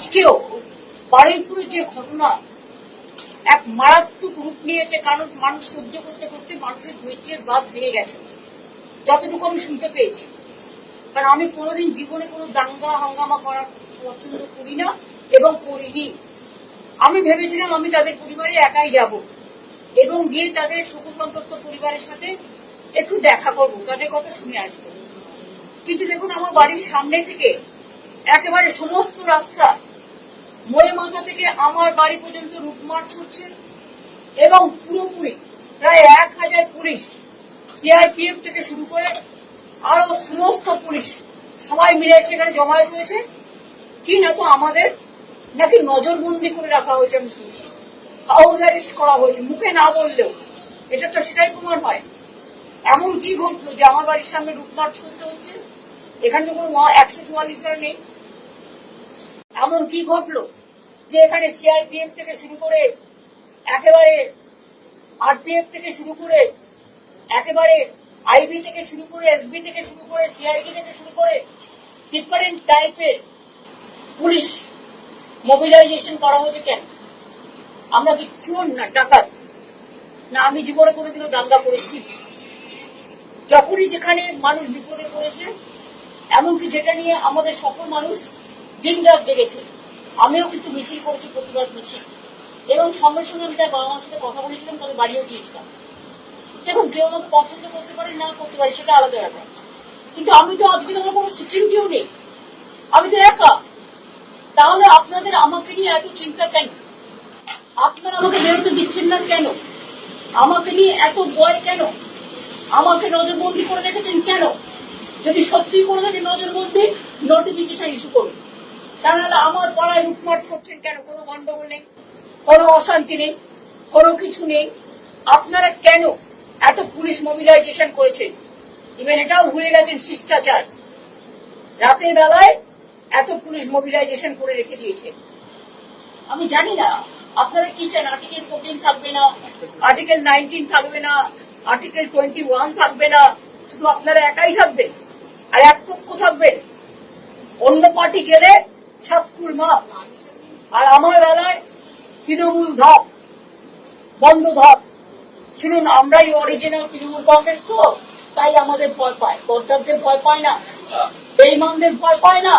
আজকেও বারুইপুরের যে ঘটনা এক মারাত্মক রূপ নিয়েছে, কারণ মানুষ সহ্য করতে করতে মানুষের ধৈর্যের বাঁধ ভেঙে গেছে, যতটুকু আমি শুনতে পেয়েছি। কারণ আমি কোনোদিন জীবনে কোনো দাঙ্গা হাঙ্গামা করার পছন্দ করি না এবং করিনি। আমি ভেবেছিলাম আমি তাদের পরিবারে একাই যাব এবং গিয়ে তাদের শোকসন্তপ্ত পরিবারের সাথে একটু দেখা করবো, তাদের কথা শুনে আসবো। কিন্তু দেখুন, আমার বাড়ির সামনে থেকে একেবারে সমস্ত রাস্তা মোড়ে মাথা থেকে আমার বাড়ি পর্যন্ত রুটমার্চ হচ্ছে এবং পুরোপুরি প্রায় 1000 পুলিশ, সিআরপিএফ থেকে শুরু করে আরো সমস্ত পুলিশ সবাই মিলে সেখানে জমায়েত হয়েছে। কি না তো আমাদের নাকি নজরবন্দি করে রাখা হয়েছে, আমি শুনছি হাউস অ্যারেস্ট করা হয়েছে, মুখে না বললেও এটা তো সেটাই প্রমাণ হয়। এমন কি ঘটলো যে আমার বাড়ির সামনে রুটমার্চ করতে হচ্ছে? এখানে তো কোনো 144 নেই। এমন কি ঘটলো যে এখানে সিআরপিএফ থেকে শুরু করে একেবারে আরপিএফ থেকে শুরু করে একেবারে আইবি থেকে শুরু করে এসবি থেকে শুরু করে সিআইডি থেকে শুরু করে ডিফারেন্ট টাইপের পুলিশ মোবিলাইজেশন করা হয়েছে? কেন? আমরা কি চোর না ডাকাত? না আমি জীবনে কোনোদিনও দাঙ্গা করেছি? যখনই যেখানে মানুষ বিপদে পড়েছে, এমনকি যেটা নিয়ে আমাদের সকল মানুষ দিন রাত জেগেছে, আমিও কিন্তু মিছিল করেছি, প্রতিবাদ মিছিল, এবং সঙ্গে সঙ্গে আমি তার বাবা মার সাথে কথা বলেছিলাম, তাদের বাড়িও গিয়েছিলাম। দেখুন, কেউ আমাকে পছন্দ করতে পারে না করতে পারে, সেটা আলাদা ব্যাপার, কিন্তু আমি তো আজকে আমার কোনো সিকিউরিটিও নেই, আমি তো একা। তাহলে আপনাদের আমাকে নিয়ে এত চিন্তা কেন? আপনারা আমাকে বেরোতে দিচ্ছেন না কেন? আমাকে নিয়ে এত ভয় কেন? আমাকে নজরবন্দি করে রেখেছেন কেন? যদি সত্যি করে থাকে নজরবন্দি, নোটিফিকেশন ইস্যু করুন। তাহলে আমার পাড়ায় লুটমার্চ করছেন কেন? কোনো গন্ডগোল নেই, কোনো অশান্তি নেই, কোনো কিছু নেই। আপনারা কেন এত পুলিশ মোবিলাইজেশন করেছেন? ইভেন এটাও ভুলে গেছেন শিষ্টাচার। রাতের বেলায় এত পুলিশ মোবিলাইজেশন করে রেখে দিয়েছে। আমি জানি না আপনারা কি চান। আর্টিকেল 14 থাকবে না, আর্টিকেল 19 থাকবে না, আর্টিকেল 21 থাকবে না, শুধু আপনারা একাই থাকবেন আর এক পক্ষ থাকবেন। অন্য পার্টি গেলে সাতকুল মাপ, আর আমার বেলায় তৃণমূল ধাপ, বন্ধ ধাপ। শুনুন, আমরাই অরিজিনাল তৃণমূল কংগ্রেস, তো তাই আমাদের ভয় পায়, গদ্দারদের ভয় পায় না, বেঈমানদের ভয় পায় না।